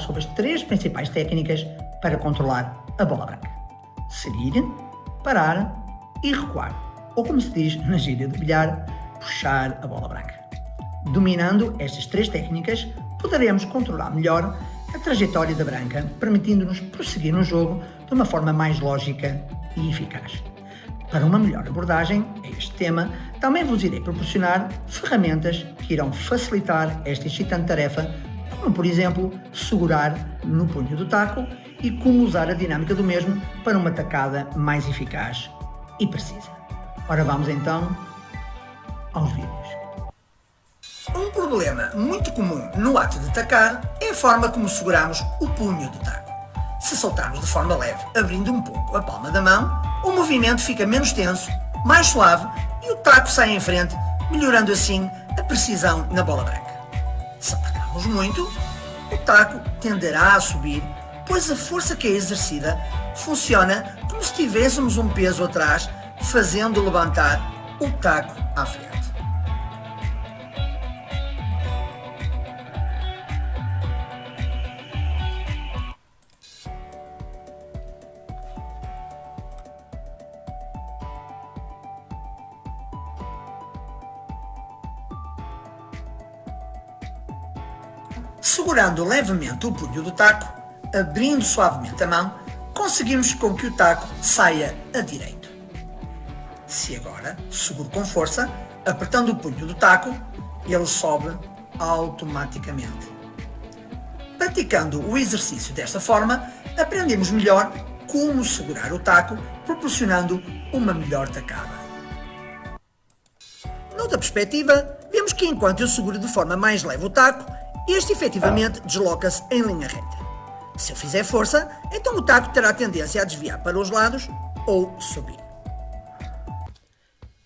sobre as 3 principais técnicas para controlar a bola branca: seguir, parar e recuar, ou como se diz na gíria de bilhar, puxar a bola branca. Dominando estas 3 técnicas, poderemos controlar melhor a trajetória da branca, permitindo-nos prosseguir no jogo de uma forma mais lógica e eficaz. Para uma melhor abordagem a este tema, também vos irei proporcionar ferramentas que irão facilitar esta excitante tarefa, como por exemplo, segurar no punho do taco e como usar a dinâmica do mesmo para uma tacada mais eficaz e precisa. Ora, vamos então aos vídeos. Um problema muito comum no ato de tacar é a forma como seguramos o punho do taco. Se soltarmos de forma leve, abrindo um pouco a palma da mão, o movimento fica menos tenso, mais suave e o taco sai em frente, melhorando assim a precisão na bola branca. Se apertarmos muito, o taco tenderá a subir, pois a força que é exercida funciona como se tivéssemos um peso atrás, fazendo levantar o taco à frente. Segurando levemente o punho do taco, abrindo suavemente a mão, conseguimos com que o taco saia a direito. Se agora seguro com força, apertando o punho do taco, ele sobe automaticamente. Praticando o exercício desta forma, aprendemos melhor como segurar o taco, proporcionando uma melhor tacada. Noutra perspectiva, vemos que enquanto eu seguro de forma mais leve o taco, este efetivamente desloca-se em linha reta. Se eu fizer força, então o taco terá tendência a desviar para os lados ou subir.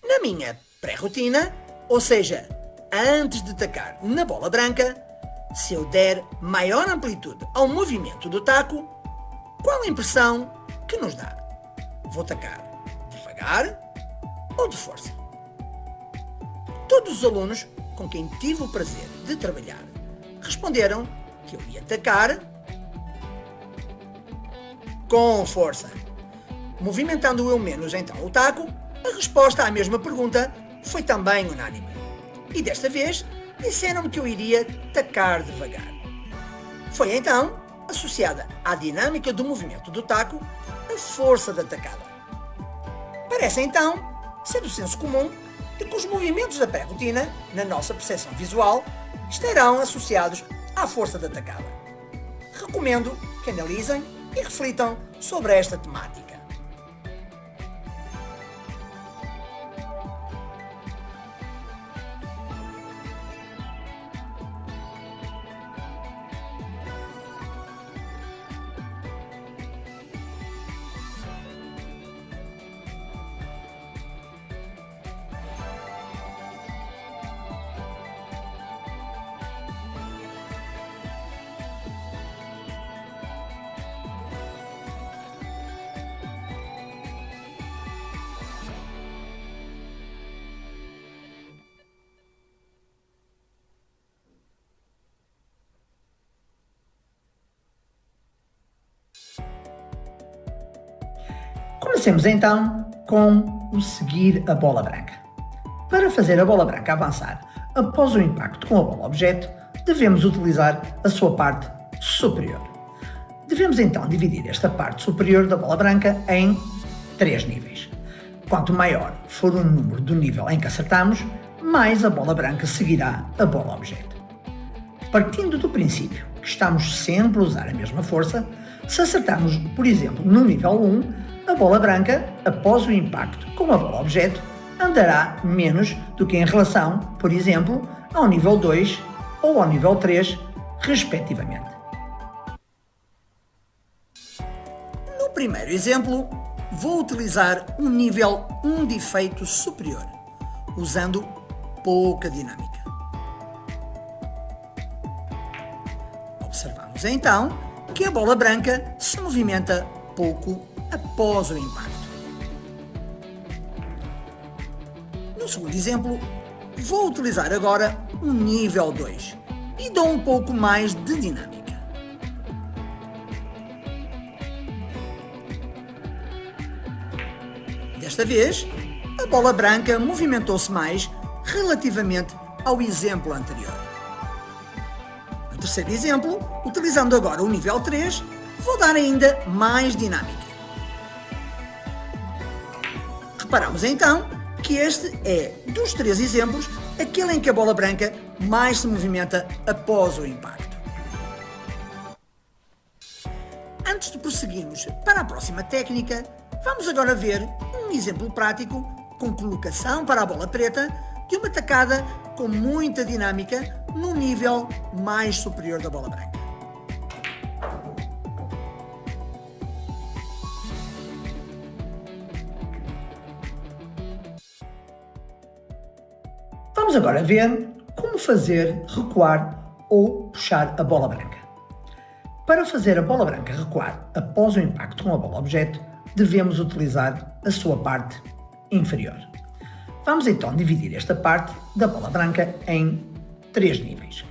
Na minha pré-rotina, ou seja, antes de tacar na bola branca, se eu der maior amplitude ao movimento do taco, qual a impressão que nos dá? Vou tacar devagar ou de força? Todos os alunos com quem tive o prazer de trabalhar responderam que eu ia tacar com força. Movimentando eu menos então o taco, a resposta à mesma pergunta foi também unânime. E desta vez disseram-me que eu iria tacar devagar. Foi então associada à dinâmica do movimento do taco a força da tacada. Parece então ser do senso comum de que os movimentos da pré-rotina, na nossa percepção visual, estarão associados à força da tacada. Recomendo que analisem e reflitam sobre esta temática. Comecemos então com o seguir a bola branca. Para fazer a bola branca avançar após o impacto com a bola objeto, devemos utilizar a sua parte superior. Devemos então dividir esta parte superior da bola branca em 3 níveis. Quanto maior for o número do nível em que acertamos, mais a bola branca seguirá a bola objeto. Partindo do princípio que estamos sempre a usar a mesma força, se acertarmos, por exemplo, no nível 1, a bola branca, após o impacto com a bola objeto, andará menos do que em relação, por exemplo, ao nível 2 ou ao nível 3, respectivamente. No primeiro exemplo, vou utilizar um nível 1 de efeito superior, usando pouca dinâmica. Observamos então que a bola branca se movimenta pouco após o impacto. No segundo exemplo, vou utilizar agora um nível 2 e dou um pouco mais de dinâmica. Desta vez, a bola branca movimentou-se mais relativamente ao exemplo anterior. No terceiro exemplo, utilizando agora o nível 3, vou dar ainda mais dinâmica. Reparamos então que este é, dos três exemplos, aquele em que a bola branca mais se movimenta após o impacto. Antes de prosseguirmos para a próxima técnica, vamos agora ver um exemplo prático com colocação para a bola preta de uma tacada com muita dinâmica no nível mais superior da bola branca. Vamos agora ver como fazer recuar ou puxar a bola branca. Para fazer a bola branca recuar após o impacto com a bola objeto, devemos utilizar a sua parte inferior. Vamos então dividir esta parte da bola branca em 3 níveis.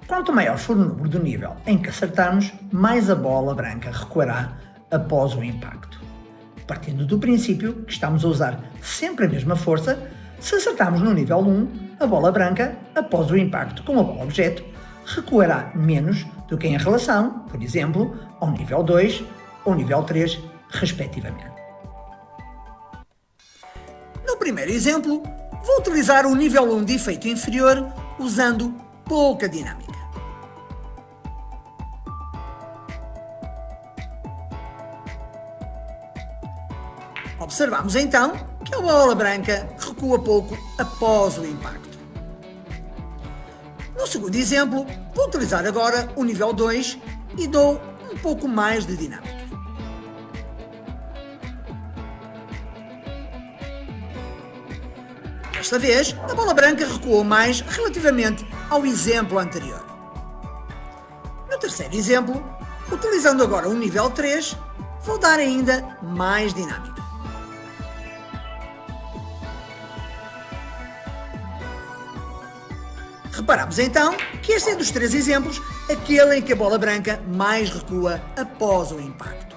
Quanto maior for o número do nível em que acertarmos, mais a bola branca recuará após o impacto. Partindo do princípio que estamos a usar sempre a mesma força, se acertarmos no nível 1, a bola branca, após o impacto com a bola objeto, recuará menos do que em relação, por exemplo, ao nível 2 ou nível 3, respectivamente. No primeiro exemplo, vou utilizar o nível 1 de efeito inferior usando pouca dinâmica. Observamos então que a bola branca recua pouco após o impacto. No segundo exemplo, vou utilizar agora o nível 2 e dou um pouco mais de dinâmica. Desta vez, a bola branca recuou mais relativamente ao exemplo anterior. No terceiro exemplo, utilizando agora o nível 3, vou dar ainda mais dinâmica. Reparamos então que este é dos 3 exemplos aquele em que a bola branca mais recua após o impacto.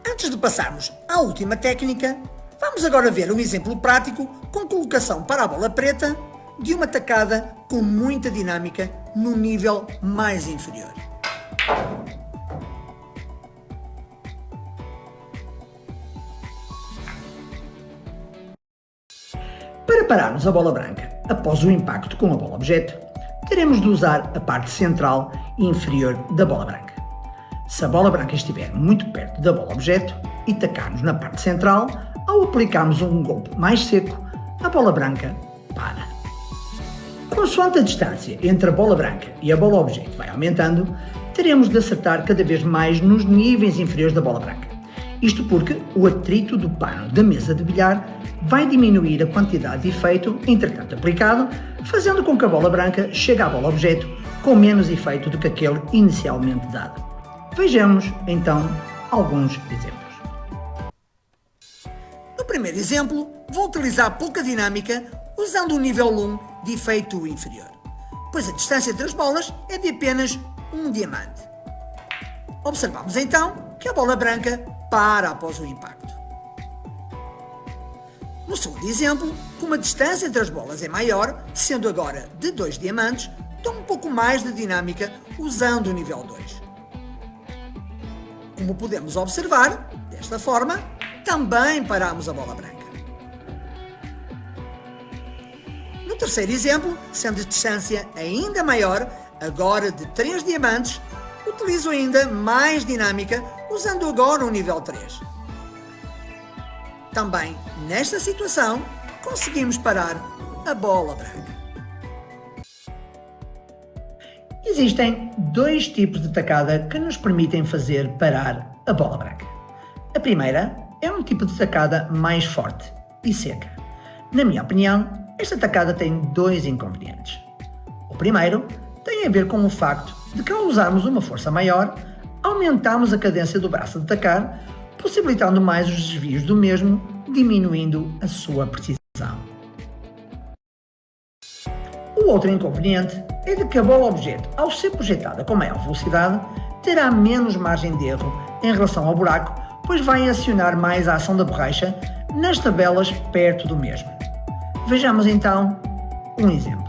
Antes de passarmos à última técnica, vamos agora ver um exemplo prático com colocação para a bola preta de uma tacada com muita dinâmica no nível mais inferior. Para pararmos a bola branca após o impacto com a bola objeto, teremos de usar a parte central e inferior da bola branca. Se a bola branca estiver muito perto da bola objeto e tacarmos na parte central, ao aplicarmos um golpe mais seco, a bola branca para. Consoante a distância entre a bola branca e a bola objeto vai aumentando, teremos de acertar cada vez mais nos níveis inferiores da bola branca. Isto porque o atrito do pano da mesa de bilhar vai diminuir a quantidade de efeito entretanto aplicado, fazendo com que a bola branca chegue à bola objeto com menos efeito do que aquele inicialmente dado. Vejamos então alguns exemplos. No primeiro exemplo, vou utilizar pouca dinâmica usando o nível 1 de efeito inferior, pois a distância entre as bolas é de apenas um diamante. Observamos então que a bola branca para após o impacto. No segundo exemplo, como a distância entre as bolas é maior, sendo agora de 2 diamantes, dou um pouco mais de dinâmica usando o nível 2. Como podemos observar, desta forma, também paramos a bola branca. No terceiro exemplo, sendo a distância ainda maior, agora de 3 diamantes, utilizo ainda mais dinâmica usando agora o nível 3. Também, nesta situação, conseguimos parar a bola branca. Existem 2 tipos de tacada que nos permitem fazer parar a bola branca. A primeira é um tipo de tacada mais forte e seca. Na minha opinião, esta tacada tem 2 inconvenientes. O primeiro tem a ver com o facto de que ao usarmos uma força maior, aumentamos a cadência do braço de tacar, possibilitando mais os desvios do mesmo, diminuindo a sua precisão. O outro inconveniente é de que a bola objeto, ao ser projetada com maior velocidade, terá menos margem de erro em relação ao buraco, pois vai acionar mais a ação da borracha nas tabelas perto do mesmo. Vejamos então um exemplo.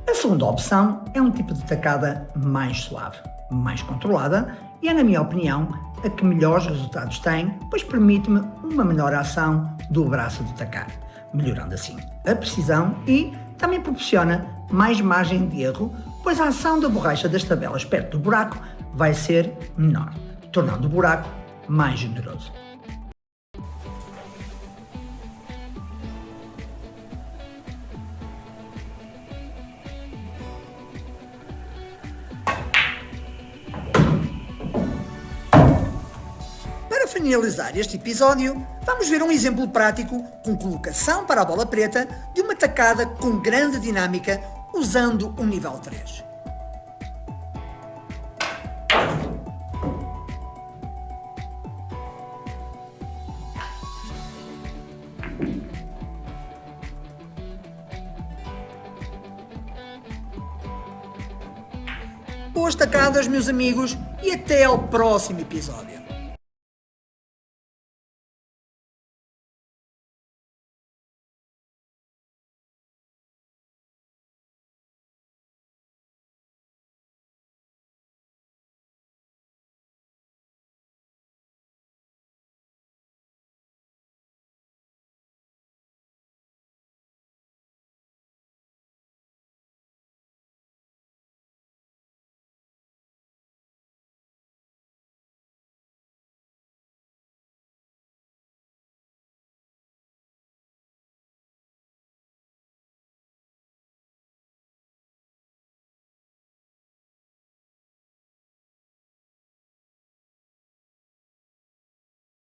A segunda opção é um tipo de tacada mais suave, mais controlada e é, na minha opinião, a que melhores resultados tem, pois permite-me uma melhor ação do braço de tacar, melhorando assim a precisão e também proporciona mais margem de erro, pois a ação da borracha das tabelas perto do buraco vai ser menor, tornando o buraco mais generoso. Para finalizar este episódio, vamos ver um exemplo prático com colocação para a bola preta de uma tacada com grande dinâmica usando o nível 3. Boas tacadas, meus amigos, e até ao próximo episódio.